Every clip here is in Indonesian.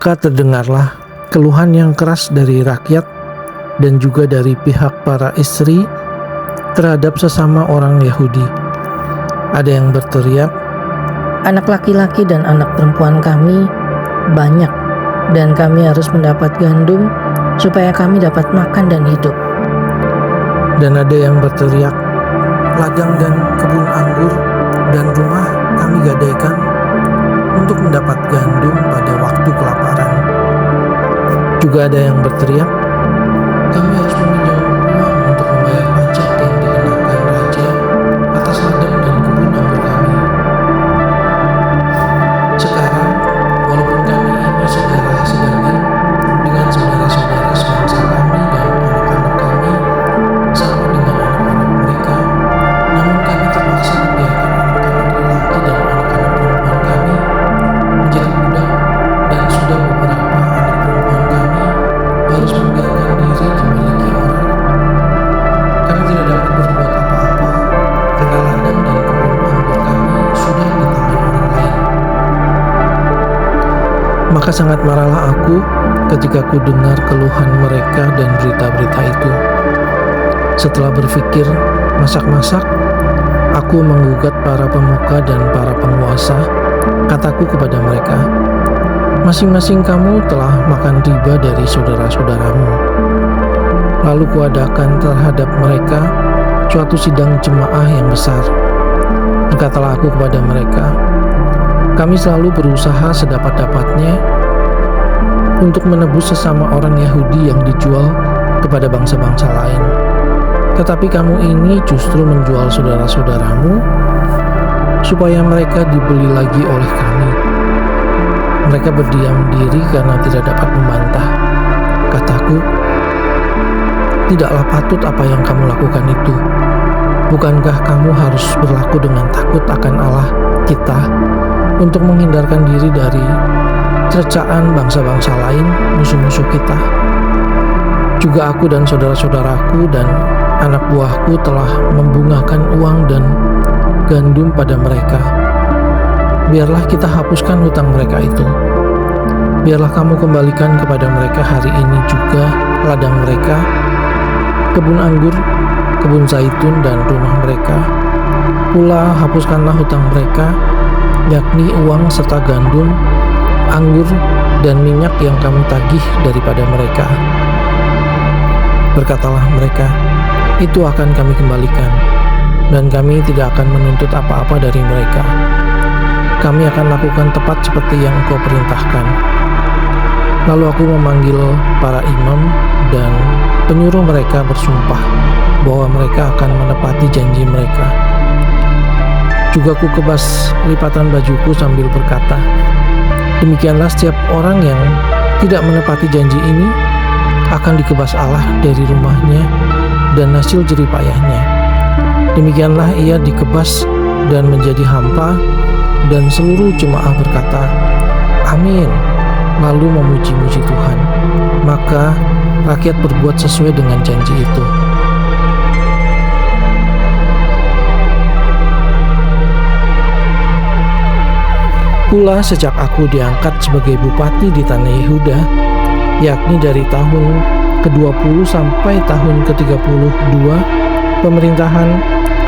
Maka terdengarlah keluhan yang keras dari rakyat dan juga dari pihak para istri terhadap sesama orang Yahudi. Ada yang berteriak, "Anak laki-laki dan anak perempuan kami banyak, dan kami harus mendapat gandum supaya kami dapat makan dan hidup." Dan ada yang berteriak, "Ladang dan kebun anggur dan rumah kami gadaikan untuk mendapat gandum pada waktu kelaparan." Juga ada yang berteriak, "Kami harus meminjam uang untuk membayar pajak yang dikenakan raja atas ladang dan kebun anggur kami. Sekarang, walaupun kami ini sedarah sedaging dengan saudara-saudara sebangsa kami dan anak-anak kami sama dengan anak-anak mereka, namun kami terpaksa membiarkan anak-anak lelaki dan anak-anak perempuan kami menjadi budak, dan sudah beberapa anak perempuan kami harus membiarkan diri dimiliki orang. Kami tidak dapat berbuat apa-apa karena ladang dan kebun anggur kami sudah di tangan orang lain." Maka sangat marahlah aku ketika ku dengar keluhan mereka dan berita-berita itu. Setelah berpikir masak-masak, aku menggugat para pemuka dan para penguasa. Kataku kepada mereka, "Masing-masing kamu telah makan riba dari saudara-saudaramu." Lalu kuadakan terhadap mereka suatu sidang jemaah yang besar. Berkatalah aku kepada mereka, "Kami selalu berusaha sedapat-dapatnya untuk menebus sesama orang Yahudi yang dijual kepada bangsa-bangsa lain. Tetapi kamu ini justru menjual saudara-saudaramu supaya mereka dibeli lagi oleh kami." Mereka berdiam diri karena tidak dapat membantah. Kataku, "Tidaklah patut apa yang kamu lakukan itu. Bukankah kamu harus berlaku dengan takut akan Allah kita untuk menghindarkan diri dari cercaan bangsa-bangsa lain, musuh-musuh kita? Juga aku dan saudara-saudaraku dan anak buahku telah membungakan uang dan gandum pada mereka. Biarlah kita hapuskan hutang mereka itu. Biarlah kamu kembalikan kepada mereka hari ini juga ladang mereka, kebun anggur, kebun zaitun, dan rumah mereka. Pula hapuskanlah hutang mereka, yakni uang serta gandum, anggur, dan minyak yang kamu tagih daripada mereka." Berkatalah mereka, "Itu akan kami kembalikan, dan kami tidak akan menuntut apa-apa dari mereka. Kami akan lakukan tepat seperti yang Engkau perintahkan." Lalu aku memanggil para imam dan penyuruh mereka bersumpah bahwa mereka akan menepati janji mereka. Juga ku kebas lipatan bajuku sambil berkata, "Demikianlah setiap orang yang tidak menepati janji ini akan dikebas Allah dari rumahnya dan hasil jeripayahnya. Demikianlah ia dikebas dan menjadi hampa." Dan seluruh jemaah berkata, "Amin," lalu memuji-muji Tuhan. Maka rakyat berbuat sesuai dengan janji itu. Pula sejak aku diangkat sebagai bupati di tanah Yehuda, yakni dari tahun ke-20 sampai tahun ke-32 pemerintahan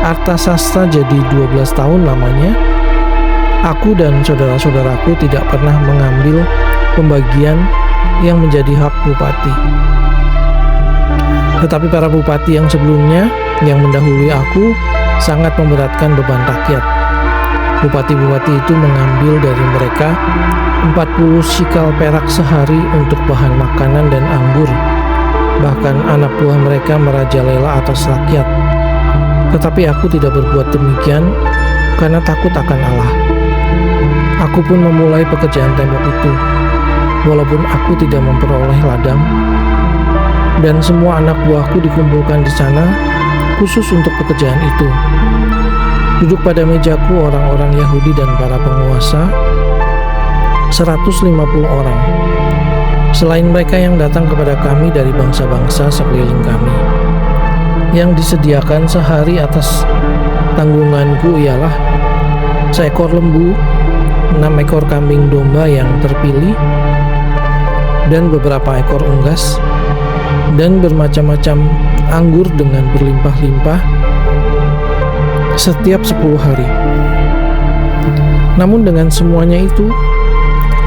Artasasta, jadi 12 tahun lamanya, aku dan saudara-saudaraku tidak pernah mengambil pembagian yang menjadi hak bupati. Tetapi para bupati yang sebelumnya, yang mendahului aku, sangat memberatkan beban rakyat. Bupati-bupati itu mengambil dari mereka 40 sikal perak sehari untuk bahan makanan dan anggur. Bahkan anak buah mereka merajalela atas rakyat. Tetapi aku tidak berbuat demikian karena takut akan Allah. Aku pun memulai pekerjaan tembok itu, walaupun aku tidak memperoleh ladang. Dan semua anak buahku dikumpulkan di sana khusus untuk pekerjaan itu. Duduk pada mejaku orang-orang Yahudi dan para penguasa, 150 orang. Selain mereka yang datang kepada kami dari bangsa-bangsa sekeliling kami. Yang disediakan sehari atas tanggunganku ialah seekor lembu, 6 ekor kambing domba yang terpilih, dan beberapa ekor unggas, dan bermacam-macam anggur dengan berlimpah-limpah setiap 10 hari. Namun dengan semuanya itu,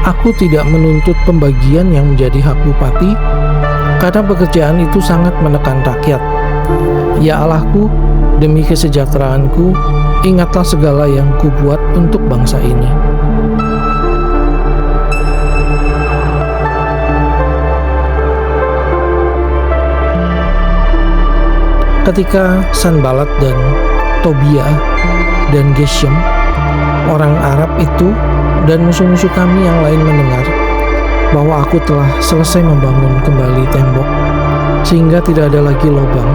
aku tidak menuntut pembagian yang menjadi hak bupati, karena pekerjaan itu sangat menekan rakyat. Ya Allahku, demi kesejahteraanku, ingatlah segala yang kubuat untuk bangsa ini. Ketika Sanbalat dan Tobiah dan Geshem, orang Arab itu, dan musuh-musuh kami yang lain mendengar bahwa aku telah selesai membangun kembali tembok sehingga tidak ada lagi lubang,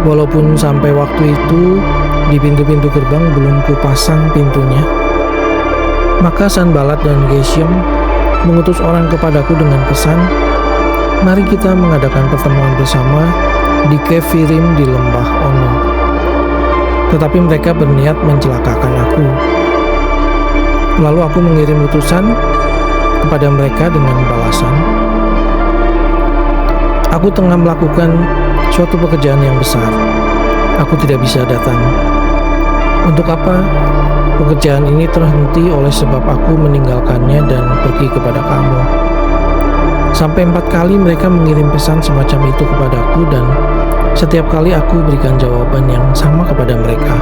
walaupun sampai waktu itu di pintu-pintu gerbang belum kupasang pintunya, maka Sanbalat dan Geshem mengutus orang kepadaku dengan pesan, mari kita mengadakan pertemuan bersama di Kefirim di lembah Ono. Tetapi mereka berniat mencelakakan aku. Lalu aku mengirim utusan kepada mereka dengan balasan, aku tengah melakukan suatu pekerjaan yang besar. Aku tidak bisa datang. Untuk apa pekerjaan ini terhenti oleh sebab aku meninggalkannya dan pergi kepada kamu? Sampai 4 kali mereka mengirim pesan semacam itu kepadaku, dan setiap kali aku berikan jawaban yang sama kepada mereka.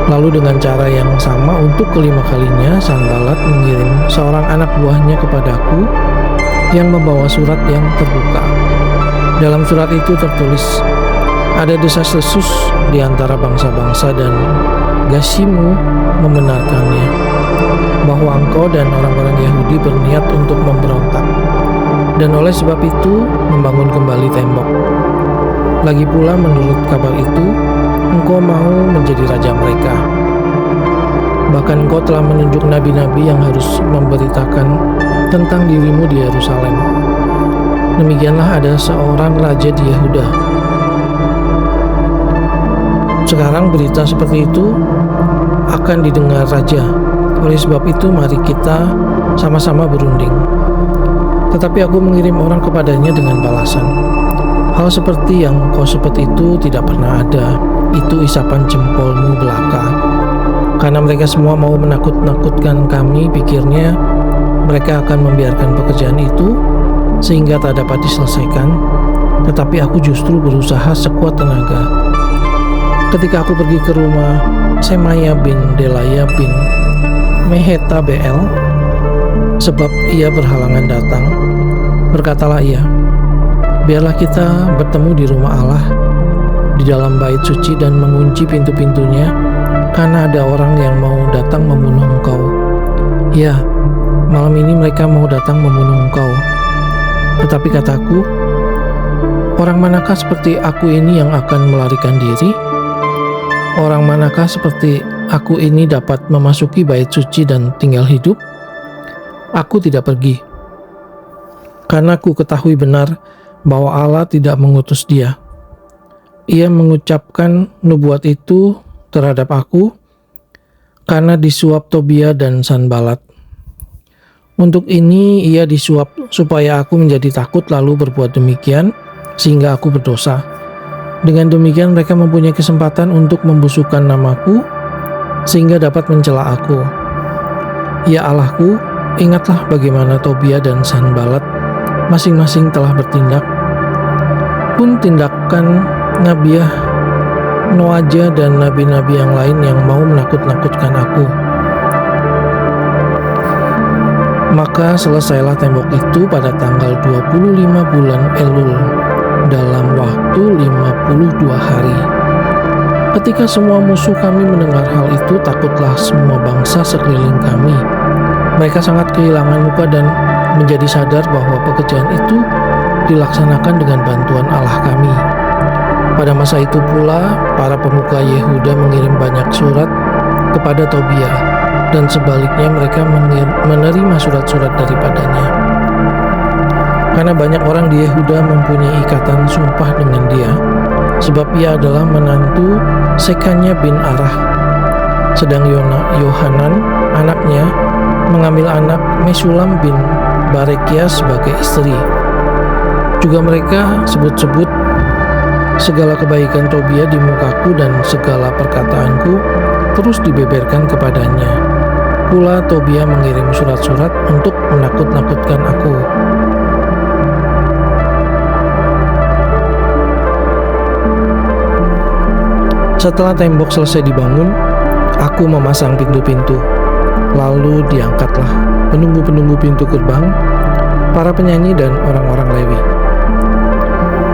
Lalu dengan cara yang sama untuk kelima kalinya, Sanbalat mengirim seorang anak buahnya kepadaku yang membawa surat yang terbuka. Dalam surat itu tertulis, ada desas-desus di antara bangsa-bangsa, dan Geshimu membenarkannya, bahwa engkau dan orang-orang Yahudi berniat untuk memberontak, dan oleh sebab itu membangun kembali tembok. Lagi pula menurut kabar itu, engkau mau menjadi raja mereka. Bahkan engkau telah menunjuk nabi-nabi yang harus memberitakan tentang dirimu di Yerusalem. Demikianlah ada seorang raja di Yehuda. Sekarang berita seperti itu akan didengar raja. Oleh sebab itu mari kita sama-sama berunding. Tetapi aku mengirim orang kepadanya dengan balasan, hal seperti yang kau sebut itu tidak pernah ada. Itu isapan jempolmu belaka. Karena mereka semua mau menakut-nakutkan kami, pikirnya mereka akan membiarkan pekerjaan itu sehingga tak dapat diselesaikan. Tetapi aku justru berusaha sekuat tenaga. Ketika aku pergi ke rumah Semaya bin Delaya bin Mehetabel, sebab ia berhalangan datang, berkatalah ia, biarlah kita bertemu di rumah Allah, di dalam bait suci, dan mengunci pintu-pintunya, karena ada orang yang mau datang membunuh engkau. Ya, malam ini mereka mau datang membunuh engkau. Tetapi kataku, orang manakah seperti aku ini yang akan melarikan diri? Orang manakah seperti aku ini dapat memasuki bait suci dan tinggal hidup? Aku tidak pergi, karena ku ketahui benar bahwa Allah tidak mengutus dia. Ia mengucapkan nubuat itu terhadap aku karena disuap Tobiah dan Sanbalat. Untuk ini ia disuap supaya aku menjadi takut lalu berbuat demikian sehingga aku berdosa. Dengan demikian mereka mempunyai kesempatan untuk membusukkan namaku sehingga dapat mencela aku. Ya Allahku, ingatlah bagaimana Tobiah dan Sanbalat masing-masing telah bertindak. Pun tindakan Nabiah, Noaja, dan nabi-nabi yang lain yang mau menakut-nakutkan aku. Maka selesailah tembok itu pada tanggal 25 bulan Elul dalam waktu 52 hari. Ketika semua musuh kami mendengar hal itu, takutlah semua bangsa sekeliling kami. Mereka sangat kehilangan muka dan menjadi sadar bahwa pekerjaan itu dilaksanakan dengan bantuan Allah kami. Pada masa itu pula, para pemuka Yehuda mengirim banyak surat kepada Tobiah, dan sebaliknya mereka menerima surat-surat daripadanya. Karena banyak orang di Yehuda mempunyai ikatan sumpah dengan dia, sebab ia adalah menantu Sekanya bin Arah, sedang Yohanan anaknya mengambil anak Mesulam bin Barekia sebagai istri. Juga mereka sebut-sebut segala kebaikan Tobia di mukaku dan segala perkataanku terus dibeberkan kepadanya. Pula Tobia mengirim surat-surat untuk menakut-nakutkan aku. Setelah tembok selesai dibangun, aku memasang pintu-pintu. Lalu diangkatlah penunggu-penunggu pintu gerbang, para penyanyi dan orang-orang Lewi.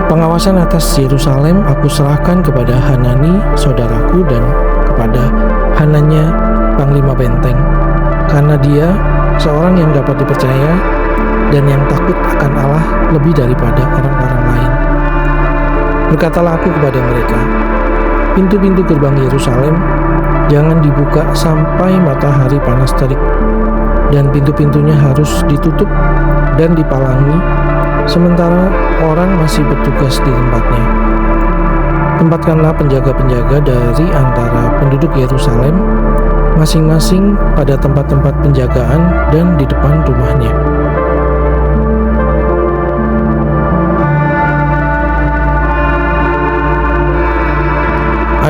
Pengawasan atas Yerusalem aku serahkan kepada Hanani, saudaraku, dan kepada Hananya, panglima benteng, karena dia seorang yang dapat dipercaya dan yang takut akan Allah lebih daripada orang-orang lain. Berkatalah aku kepada mereka, pintu-pintu gerbang Yerusalem jangan dibuka sampai matahari panas terik, dan pintu-pintunya harus ditutup dan dipalangi sementara orang masih bertugas di tempatnya. Tempatkanlah penjaga-penjaga dari antara penduduk Yerusalem, masing-masing pada tempat-tempat penjagaan dan di depan rumahnya.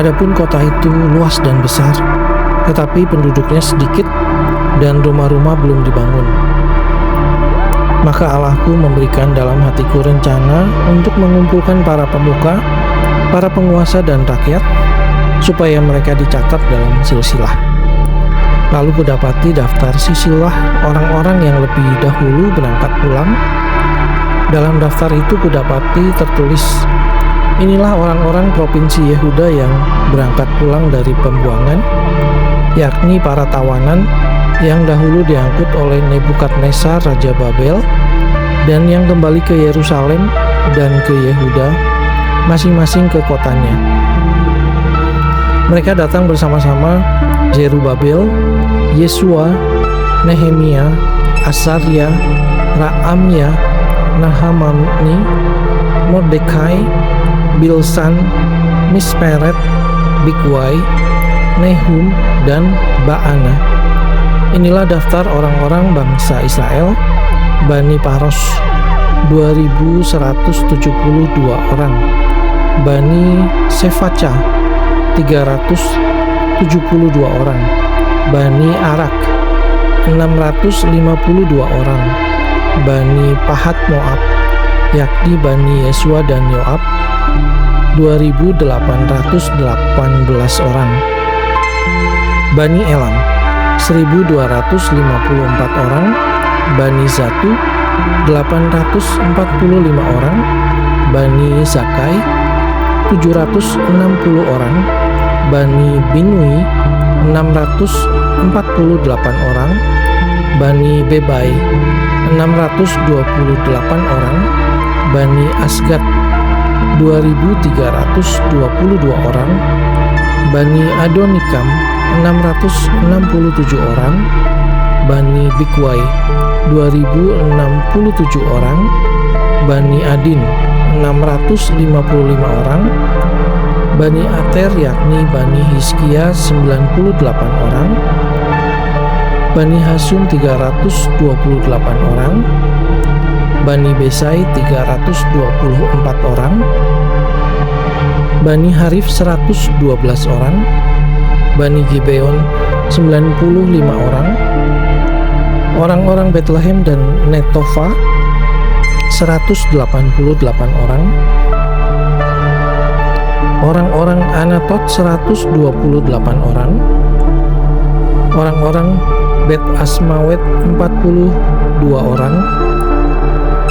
Adapun kota itu luas dan besar, tetapi penduduknya sedikit dan rumah-rumah belum dibangun. Maka Allahku memberikan dalam hatiku rencana untuk mengumpulkan para pemuka, para penguasa dan rakyat, supaya mereka dicatat dalam silsilah. Lalu kudapati daftar silsilah orang-orang yang lebih dahulu berangkat pulang. Dalam daftar itu kudapati tertulis, inilah orang-orang provinsi Yehuda yang berangkat pulang dari pembuangan, yakni para tawanan yang dahulu diangkut oleh Nebukadnezar Raja Babel dan yang kembali ke Yerusalem dan ke Yehuda, masing-masing ke kotanya. Mereka datang bersama-sama Zerubabel, Yesua, Nehemia, Asaria, Raamya, Nahamani, Mordekai, Bilsan, Misperet, Bigwai, Nehum, dan Baana. Inilah daftar orang-orang bangsa Israel, Bani Paros, 2172 orang, Bani Sefaca, 372 orang, Bani Arak, 652 orang, Bani Pahat Moab, yakni Bani Yesua dan Yoab, 2.818 orang, Bani Elam, 1.254 orang, Bani Zatu, 845 orang, Bani Zakai, 760 orang, Bani Binui, 648 orang, Bani Bebai, 628 orang, Bani Asgad, 2.322 orang, Bani Adonikam, 667 orang, Bani Bigwai, 2.067 orang, Bani Adin, 655 orang, Bani Ater yakni Bani Hizkia, 98 orang, Bani Hasum, 328 orang, Bani Besai, 324 orang, Bani Harif, 112 orang, Bani Gibeon, 95 orang, orang-orang Bethlehem dan Netofa, 188 orang, orang-orang Anatot, 128 orang, orang-orang Bet Asmawet, 42 orang,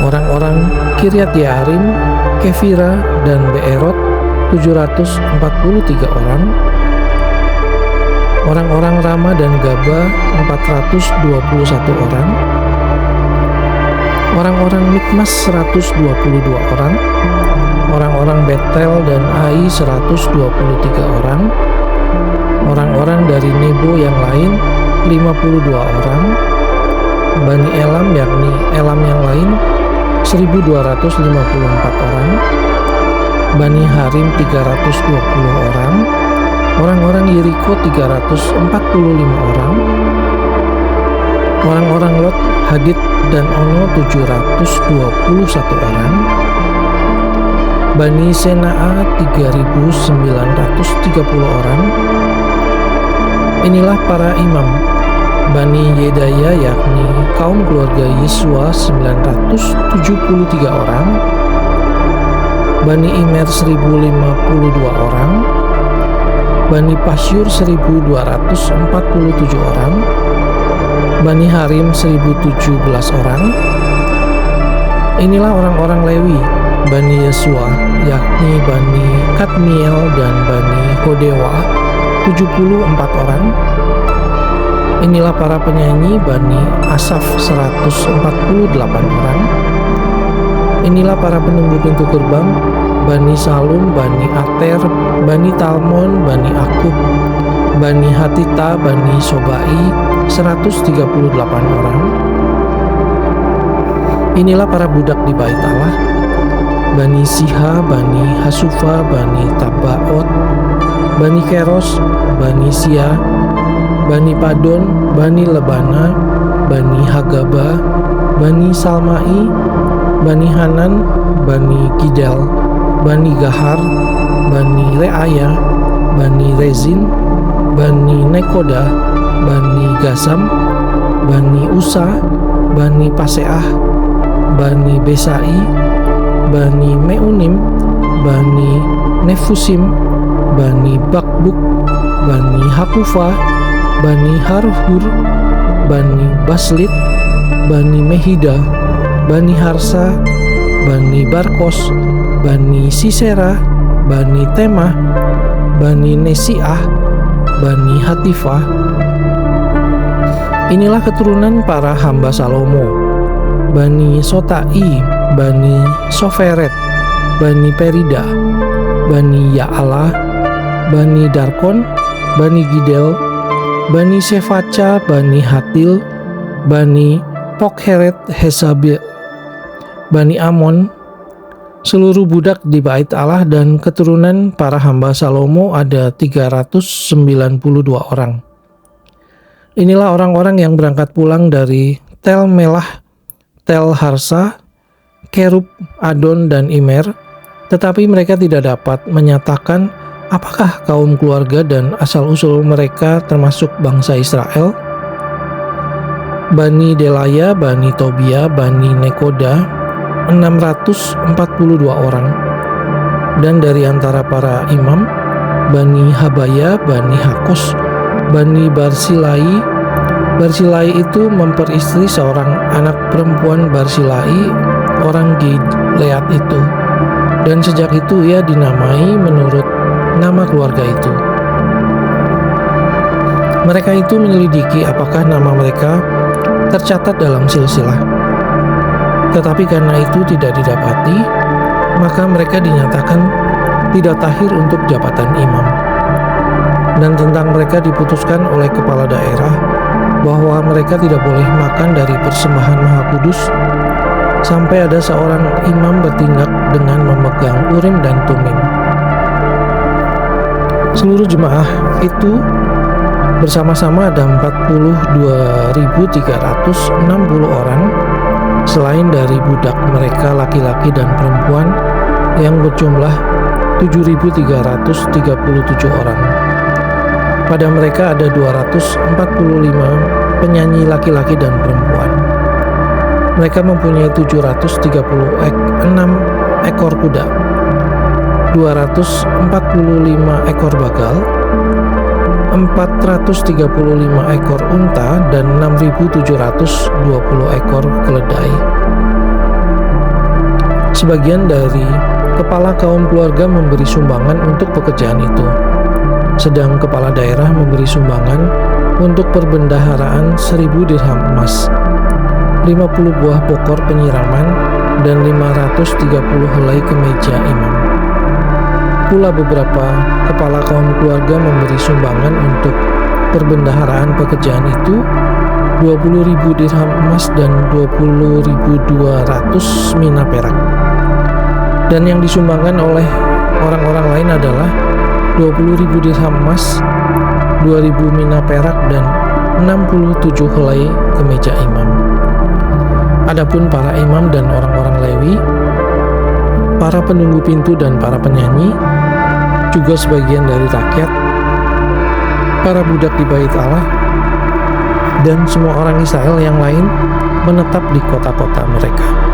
orang-orang Kiryat Yearim, Kefira, dan Beerot, 743 orang, orang-orang Rama dan Gaba, 421 orang, orang-orang Mikmas, 122 orang, orang-orang Betel dan Ai, 123 orang, orang-orang dari Nebo yang lain, 52 orang, Bani Elam yakni Elam yang lain, 1.254 orang, Bani Harim, 320 orang, orang-orang Yeriko, 345 orang, Orang-orang Lot, Hadid, dan Ono 721 orang. Bani Sena'a 3.930 orang. Inilah para imam. Bani Yedaya yakni kaum keluarga Yesua 973 orang. Bani Imer 1052 orang. Bani Pasyur 1247 orang. Bani Harim 1017 orang. Inilah orang-orang Lewi, Bani Yesua, yakni Bani Kadmiel dan Bani Hodewa, 74 orang. Inilah para penyanyi, Bani Asaf 148 orang. Inilah para penunggu pintu gerbang, Bani Salum, Bani Ater, Bani Talmon, Bani Akub, Bani Hatita, Bani Sobai, 138 orang. Inilah para budak di bait Allah, Bani Siha, Bani Hasufa, Bani Tabaot, Bani Keros, Bani Sia, Bani Padon, Bani Lebana, Bani Hagaba, Bani Salmai, Bani Hanan, Bani Gidel, Bani Gahar, Bani Reaya, Bani Rezin, Bani Nekoda, Bani Gasam, Bani Usa, Bani Paseah, Bani Besai, Bani Meunim, Bani Nefusim, Bani Bakbuk, Bani Hakufa, Bani Harhur, Bani Baslit, Bani Mehida, Bani Harsa, Bani Barkos, Bani Sisera, Bani Temah, Bani Nesiah, Bani Hatifah. Inilah keturunan para hamba Salomo, Bani Sotai, Bani Soferet, Bani Perida, Bani Ya'ala, Bani Darkon, Bani Gidel, Bani Sefaca, Bani Hatil, Bani Pokheret Hesabe, Bani Amon. Seluruh budak di bait Allah dan keturunan para hamba Salomo ada 392 orang. Inilah orang-orang yang berangkat pulang dari Tel Melah, Tel Harsa, Kerub, Adon, dan Imer, tetapi mereka tidak dapat menyatakan apakah kaum keluarga dan asal-usul mereka termasuk bangsa Israel. Bani Delaya, Bani Tobia, Bani Nekoda, 642 orang. Dan dari antara para imam, Bani Habaya, Bani Hakos, Bani Barsilai. Barsilai itu memperistri seorang anak perempuan Barsilai, orang Gilead itu. Dan sejak itu ia dinamai menurut nama keluarga itu. Mereka itu menyelidiki apakah nama mereka tercatat dalam silsilah. Tetapi karena itu tidak didapati, maka mereka dinyatakan tidak tahir untuk jabatan imam. Dan tentang mereka diputuskan oleh kepala daerah bahwa mereka tidak boleh makan dari persembahan Maha Kudus sampai ada seorang imam bertindak dengan memegang Urim dan Tumim. Seluruh jemaah itu bersama-sama ada 42.360 orang, selain dari budak mereka laki-laki dan perempuan yang berjumlah 7.337 orang. Pada mereka ada 245 penyanyi laki-laki dan perempuan. Mereka mempunyai 736 ekor kuda, 245 ekor bagal, 435 ekor unta, dan 6.720 ekor keledai. Sebagian dari kepala kaum keluarga memberi sumbangan untuk pekerjaan itu, sedang kepala daerah memberi sumbangan untuk perbendaharaan 1.000 dirham emas, 50 buah pokor penyiraman, dan 530 helai kemeja imam. Pula beberapa kepala kaum keluarga memberi sumbangan untuk perbendaharaan pekerjaan itu, 20.000 dirham emas dan 20.200 mina perak. Dan yang disumbangkan oleh orang-orang lain adalah 20.000 dirham emas, 2.000 mina perak, dan 67 helai kemeja imam. Adapun para imam dan orang-orang Lewi, para penunggu pintu dan para penyanyi, juga sebagian dari rakyat, para budak di bait Allah, dan semua orang Israel yang lain menetap di kota-kota mereka.